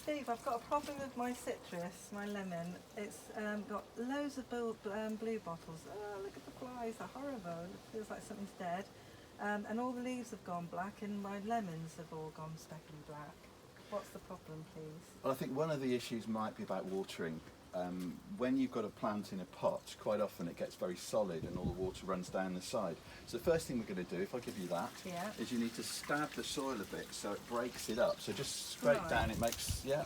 Steve, I've got a problem with my citrus, my lemon. It's got loads of blue bottles. Oh, look at the flies, they're horrible. It feels like something's dead. And all the leaves have gone black and my lemons have all gone speckly black. What's the problem, please? Well, I think one of the issues might be about watering. When you've got a plant in a pot, quite often it gets very solid and all the water runs down the side. So the first thing we're going to do, if I give you that, is you need to stab the soil a bit so it breaks it up. So just scrape down, it makes, Oh,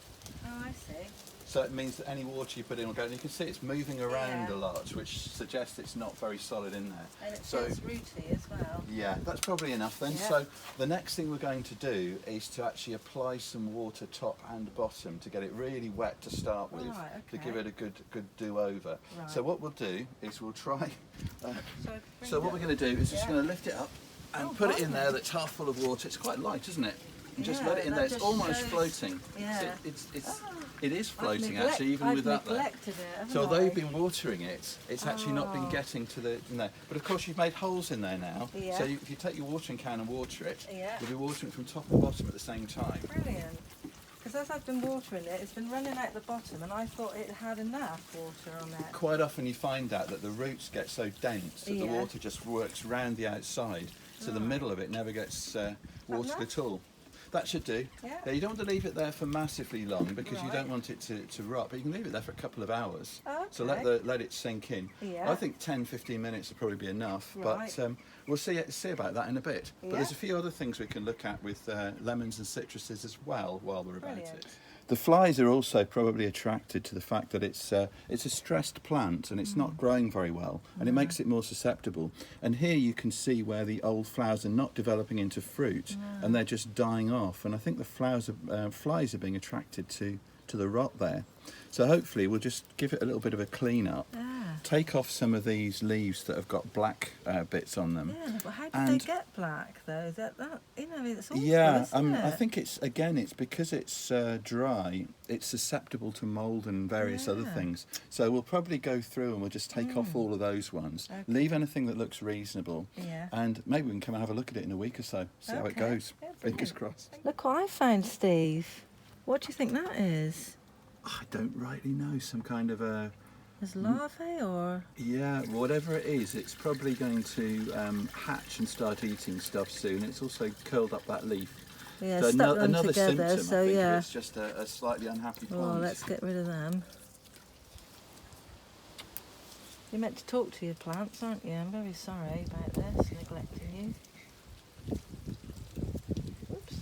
I see. So it means that any water you put in will go, and you can see it's moving around a lot, which suggests it's not very solid in there. And it feels rooty as well. Yeah, that's probably enough then. Yeah. So the next thing we're going to do is to actually apply some water top and bottom to get it really wet to start with, to give it a good do-over. Right. So what we'll do is we'll try, so what we're going to do is just going to lift it up and put it in there that's half full of water. It's quite light, isn't it? And just let it in there. It's almost floating. Yeah. It is floating actually, even with that there. So although you've been watering it, it's actually not been getting to the in there. But of course you've made holes in there now. Yeah. So if you take your watering can and water it, you'll be watering it from top and bottom at the same time. Brilliant. Because as I've been watering it, it's been running out the bottom, and I thought it had enough water on it. Quite often you find out that the roots get so dense that the water just works round the outside, so the middle of it never gets watered at all. That should do. Yeah, you don't want to leave it there for massively long because you don't want it to rot, but you can leave it there for a couple of hours. Okay. So let it sink in. Yeah. I think 10-15 minutes will probably be enough, but we'll see about that in a bit. But there's a few other things we can look at with lemons and citruses as well while we're about it. The flies are also probably attracted to the fact that it's a stressed plant and it's not growing very well, and it makes it more susceptible. And here you can see where the old flowers are not developing into fruit and they're just dying off. And I think the flies are being attracted to the rot there. So hopefully we'll just give it a little bit of a clean up. Take off some of these leaves that have got black bits on them. Yeah, but how did they get black though? Is that you know, it's awful, yeah, isn't it? I think it's because it's dry, it's susceptible to mould and various other things. So we'll probably go through and we'll just take off all of those ones, leave anything that looks reasonable, and maybe we can come and have a look at it in a week or so, see how it goes. Yeah, Fingers crossed. Look what I found, Steve. What do you think that is? I don't rightly know, some kind of a... Is larvae or...? Yeah, whatever it is, it's probably going to hatch and start eating stuff soon. It's also curled up that leaf. Yeah, so stuck them another together, symptom, so I think, yeah. it's just a slightly unhappy plant. Oh, let's get rid of them. You're meant to talk to your plants, aren't you? I'm very sorry about this, neglecting you. Oops.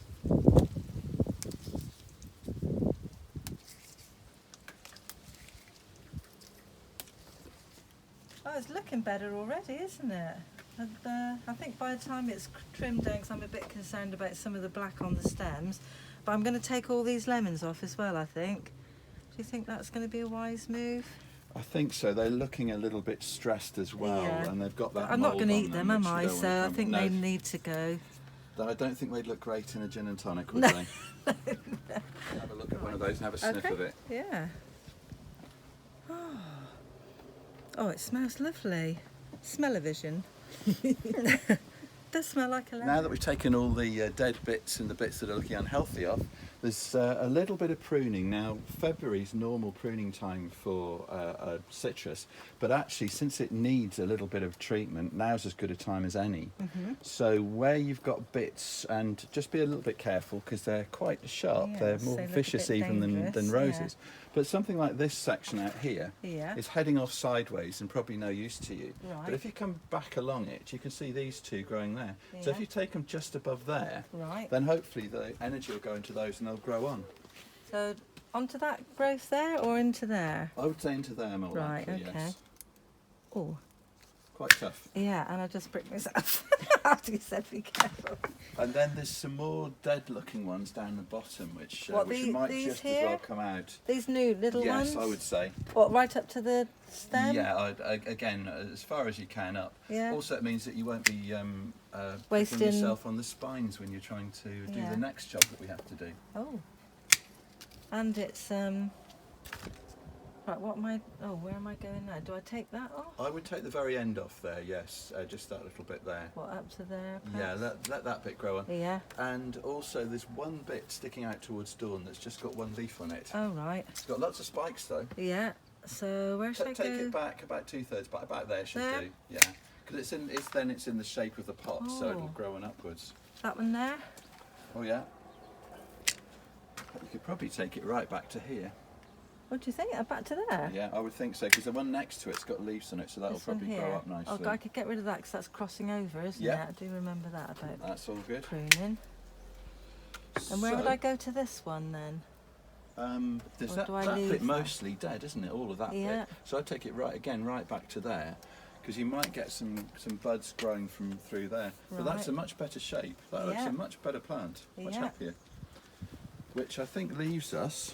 Oh, it's looking better already, isn't it? And, I think by the time it's trimmed down, because I'm a bit concerned about some of the black on the stems, but I'm going to take all these lemons off as well, I think. Do you think that's going to be a wise move? I think so. They're looking a little bit stressed as well, and they've got that. I'm not going to eat them, am I? So I think they need to go. I don't think they'd look great in a gin and tonic, would they? Have a look at one of those and have a sniff of it. Yeah. Oh, it smells lovely. Smell-o-vision. Does smell like a lemon. Now that we've taken all the dead bits and the bits that are looking unhealthy off, there's a little bit of pruning. Now, February's normal pruning time for a citrus, but actually, since it needs a little bit of treatment, now's as good a time as any. So where you've got bits, and just be a little bit careful because they're quite sharp, they're more vicious even than roses. But something like this section out here is heading off sideways and probably no use to you. But if you come back along it, you can see these two growing there. So if you take them just above there, then hopefully the energy will go into those and they'll grow on. So onto that growth there or into there? I would say into there more likely, yes. Oh. Quite tough. Yeah, and I just pricked myself after you said be careful. And then there's some more dead looking ones down the bottom which might just here? as well come out. These new little ones? Yes, I would say. What, right up to the stem? Yeah, again, as far as you can up. Yeah. Also, it means that you won't be wasting yourself on the spines when you're trying to do the next job that we have to do. Oh. And it's Right, what am I, oh, where am I going now? Do I take that off? I would take the very end off there, yes, just that little bit there. What, up to there, Yeah, perhaps? let that bit grow on. Yeah. And also there's one bit sticking out towards dawn that's just got one leaf on it. Oh, right. It's got lots of spikes though. Yeah. So where should I go? Take it back about 2/3, but about there should There? do. Yeah, because it's in the shape of the pot, so it'll Oh. grow on upwards. That one there? Oh yeah. You could probably take it right back to here. What do you think? Back to there? Yeah, I would think so, because the one next to it's got leaves on it, so that'll This one probably here. grow up nicely. Oh, I could get rid of that because that's crossing over, isn't Yeah. it? I do remember that about That's all good. pruning. And where would I go to this one then? There's Or that, do I that leave bit that? mostly dead, isn't it? All of that Yeah. bit. So I'd take it right back to there, because you might get some buds growing from through there. But that's Right. a much better shape. That looks Yeah. a much better plant, much Yeah. happier. Which I think leaves us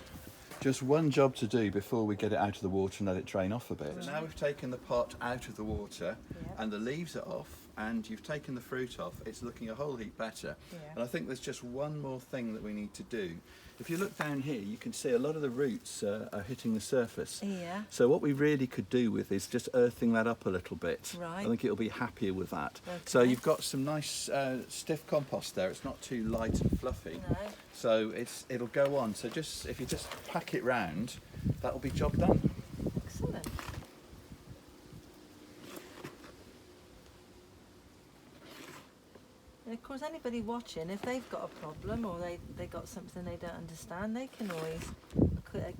just one job to do before we get it out of the water and let it drain off a bit. Right. So now we've taken the pot out of the water Yeah. and the leaves are off, and you've taken the fruit off, it's looking a whole heap better. Yeah. And I think there's just one more thing that we need to do. If you look down here, you can see a lot of the roots are hitting the surface. Yeah. So what we really could do with is just earthing that up a little bit. Right. I think it'll be happier with that. So Okay. you've got some nice stiff compost there. It's not too light and fluffy. No. So it'll go on. So just if you just pack it round, that'll be job done. Excellent. And of course, anybody watching, if they've got a problem or they got something they don't understand, they can always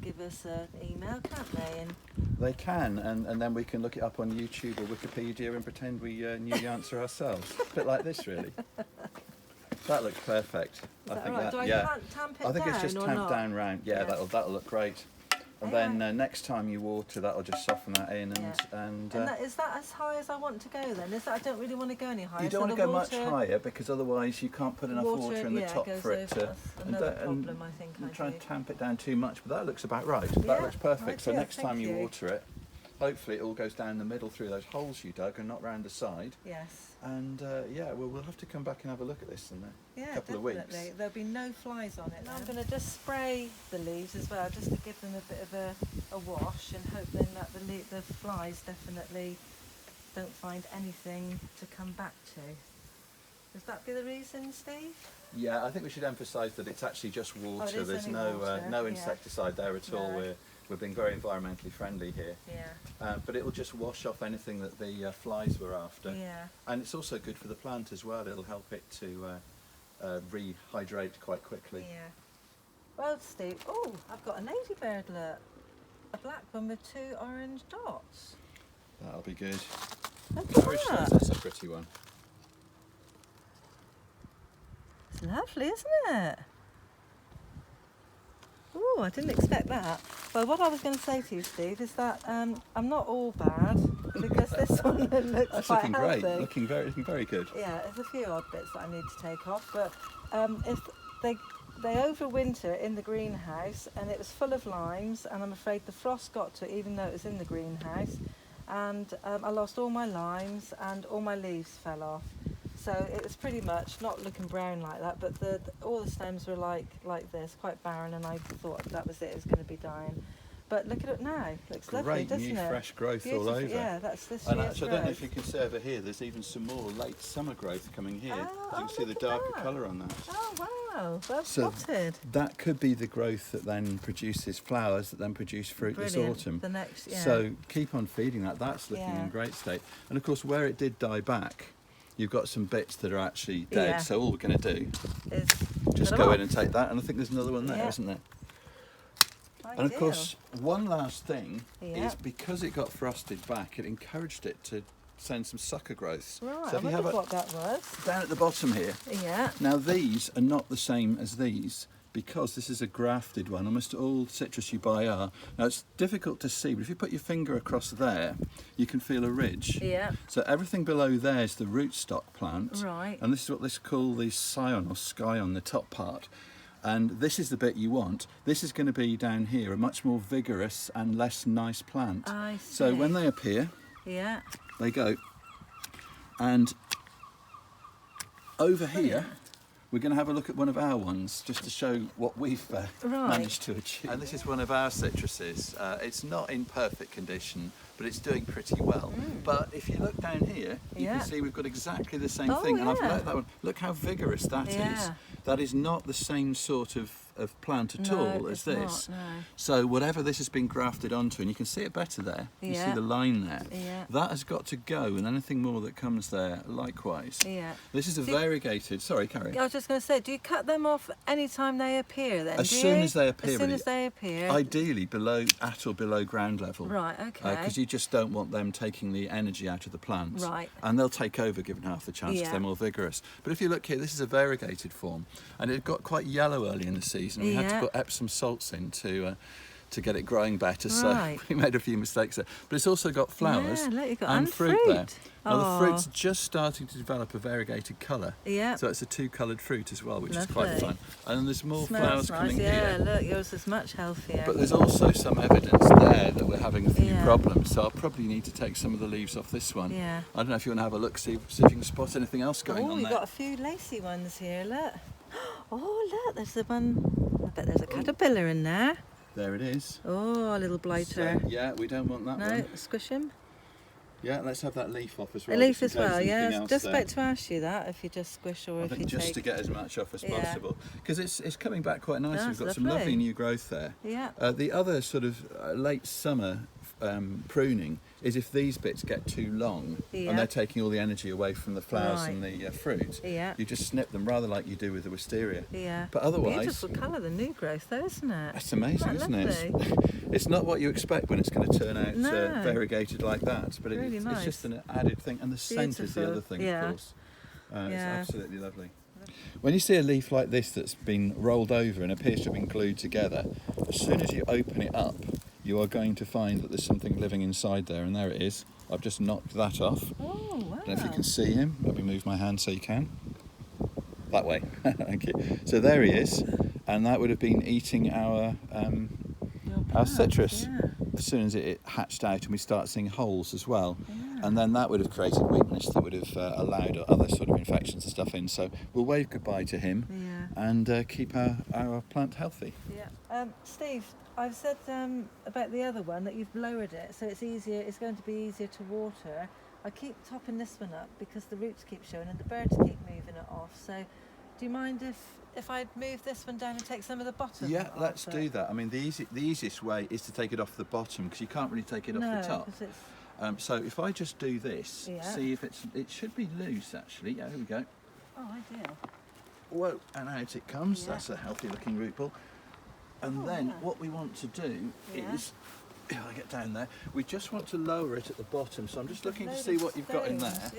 give us an email, can't they? And They can, and then we can look it up on YouTube or Wikipedia and pretend we knew the answer ourselves. A bit like this, really. That looks perfect. is that right? Do I tamp it I think down it's just or tamped not? down round. Yeah, Yeah. that'll look great. And Yeah. then next time you water, that'll just soften that in, and Is that as high as I want to go then? Is that I don't really want to go any higher? you don't so want to the go much water- higher, because otherwise you can't put enough water in the yeah, top goes for it over. to. That's another problem I think and I try do. and tamp it down too much, but that looks about right. Yeah, That looks perfect. So ideal, next time thank you you. water it, hopefully it all goes down the middle through those holes you dug and not round the side. Yes. And yeah, we'll have to come back and have a look at this in a Yeah, couple definitely. of weeks. There'll be no flies on it. Now I'm going to just spray the leaves as well, just to give them a bit of a wash, and hope then that the flies definitely don't find anything to come back to. Does that be the reason, Steve? Yeah, I think we should emphasise that it's actually just water. it is There's only no water, no yeah. insecticide there at all. No. We're being very environmentally friendly here. Yeah. But it will just wash off anything that the flies were after. Yeah. And it's also good for the plant as well. It'll help it to rehydrate quite quickly. Yeah. Well, Steve, oh, I've got a ladybird, look. A black one with 2 orange dots. That'll be good. Look Cherish at those, that. that's a pretty one. It's lovely, isn't it? Oh, I didn't expect that. Well, what I was going to say to you, Steve, is that I'm not all bad, because this one looks That's quite looking healthy. great. Looking very good. Yeah, there's a few odd bits that I need to take off, but if they overwinter in the greenhouse, and it was full of limes, and I'm afraid the frost got to it even though it was in the greenhouse, and I lost all my limes and all my leaves fell off. So it was pretty much not looking brown like that, but all the stems were like this, quite barren, and I thought that was it was going to be dying. But look at it now, looks lovely, Great doesn't new it? fresh growth all Beautiful. over. Yeah, that's this And year's actually, I don't know if growth. you can see over here, there's even some more late summer growth coming here. Oh, you can see the look at darker that. colour on that. Oh wow, well So spotted. that could be the growth that then produces flowers that then produce fruit this Brilliant. autumn. The next, yeah. So keep on feeding that. That's looking Yeah. in great state. And of course, where it did die back, you've got some bits that are actually dead. Yeah. So all we're going to do, is just cut go them in and take that. And I think there's another one there, Yeah. not there? off. And of Ideal. course, one last thing Yeah. is, because it got frosted back, it encouraged it to send some sucker growths. Right, So I if you have wondered a, what that was. down at the bottom here, Yeah. now these are not the same as these, because this is a grafted one. Almost all citrus you buy are. Now it's difficult to see, but if you put your finger across there, you can feel a ridge. Yeah. So everything below there is the rootstock plant. Right. And this is what they call the scion or scion, the top part. And this is the bit you want. This is going to be down here, a much more vigorous and less nice plant. I So see. when they appear, Yeah. they go. And over here, we're going to have a look at one of our ones just to show what we've managed to achieve. And this is one of our citruses. It's not in perfect condition, but it's doing pretty well. But if you look down here, you can see we've got exactly the same thing. And I've let that one. Look how vigorous that is. That is not the same sort of plant at all as this. Not, no. So whatever this has been grafted onto, and you can see it better there, you see the line there, that has got to go, and anything more that comes there likewise. This is a variegated, sorry, carry on. I was just going to say, do you cut them off any time they appear then? As soon as they appear. As soon as they appear. Ideally at or below ground level. Right, okay. Because you just don't want them taking the energy out of the plant. Right. And they'll take over given half the chance because they're more vigorous. But if you look here, this is a variegated form, and it got quite yellow early in the season. We had to put Epsom salts in to get it growing better, so we made a few mistakes there. But it's also got flowers and fruit there. Now the fruit's just starting to develop a variegated colour. So it's a two-coloured fruit as well, which is quite fun. And then there's more flowers coming here. Look, yours is much healthier. But there's also some evidence there that we're having a few problems, so I'll probably need to take some of the leaves off this one. I don't know if you want to have a look, see if you can spot anything else going on there. Oh, you've got a few lacy ones here, look. Oh, look, there's the one, I bet there's a caterpillar in there. There it is. Oh, a little blighter. So, yeah, we don't want that one. No, squish him. Yeah, let's have that leaf off as well. A leaf as well, yeah. Just about to ask you that, if you just squish or if you just take... to get as much off as possible. Because it's coming back quite nicely. That's We've got some lovely new growth there. The other sort of late summer pruning is if these bits get too long and they're taking all the energy away from the flowers and the fruit, you just snip them rather like you do with the wisteria. But otherwise... Beautiful colour, the new growth though, isn't it? That's amazing, isn't it? It's not what you expect when it's going to turn out variegated like that, but really it's just an added thing, and the scent is the other thing, of course. It's absolutely lovely. When you see a leaf like this that's been rolled over and appears to have been glued together, as soon as you open it up, you are going to find that there's something living inside there, and there it is. I've just knocked that off. Oh, wow. I don't know if you can see him. Let me move my hand so you can. That way. Thank you. So there he is, and that would have been eating our citrus. As soon as it hatched out, and we start seeing holes as well. And then that would have created weakness that would have allowed other sort of infections and stuff in. So we'll wave goodbye to him and keep our plant healthy. Steve, I've said about the other one that you've lowered it, so it's easier. It's going to be easier to water. I keep topping this one up because the roots keep showing and the birds keep moving it off. So, do you mind if I move this one down and take some of the bottom? Yeah, let's do that. I mean, the easiest way is to take it off the bottom because you can't really take it off the top. So if I just do this, see if it should be loose actually. Yeah, here we go. Oh, ideal. Whoa, and out it comes. That's a healthy looking root ball. And then what we want to do is, if I get down there, we just want to lower it at the bottom. So I'm just looking to see what you've got in there.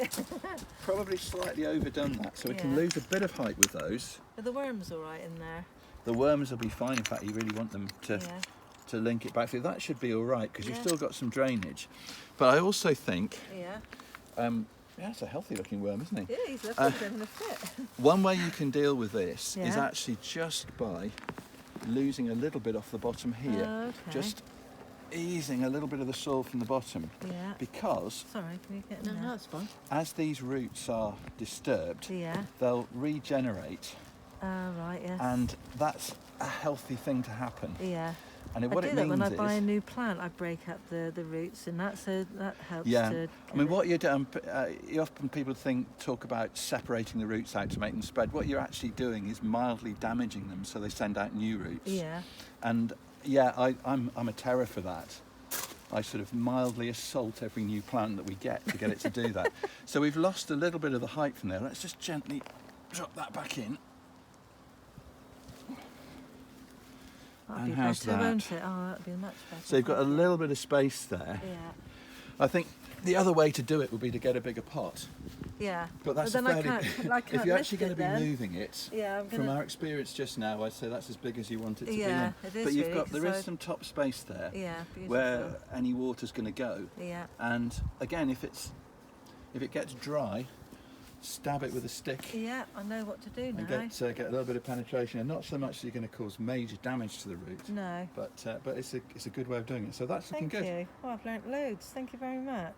Probably slightly overdone that, so we can lose a bit of height with those. Are the worms all right in there? The worms will be fine. In fact, you really want them to link it back through. That should be all right because you've still got some drainage. But I also think, it's a healthy looking worm, isn't he? Yeah, he's having a fit. One way you can deal with this is actually just by losing a little bit off the bottom here. Just easing a little bit of the soil from the bottom. Because sorry, can you get no, it's fine. As these roots are disturbed, they'll regenerate. And that's a healthy thing to happen. And what it means when I buy a new plant, I break up the roots, and that helps. I mean, what you're doing, often people talk about separating the roots out to make them spread. What you're actually doing is mildly damaging them, so they send out new roots. And I'm a terror for that. I sort of mildly assault every new plant that we get to get it to do that. So we've lost a little bit of the height from there. Let's just gently drop that back in. And how's that? Won't it? Oh, that'd be much better. So you've got a little bit of space there. I think the other way to do it would be to get a bigger pot. But that's then fairly... I can't if you're actually going to be then. Moving it, from our experience just now, I'd say that's as big as you want it to be. It is but really, there is some top space there where any water's going to go. And again, if it gets dry, stab it with a stick. I know what to do now. And get a little bit of penetration, and not so much that you're going to cause major damage to the root. No. But it's a good way of doing it. So that's looking good. Thank you. Well, I've learnt loads. Thank you very much.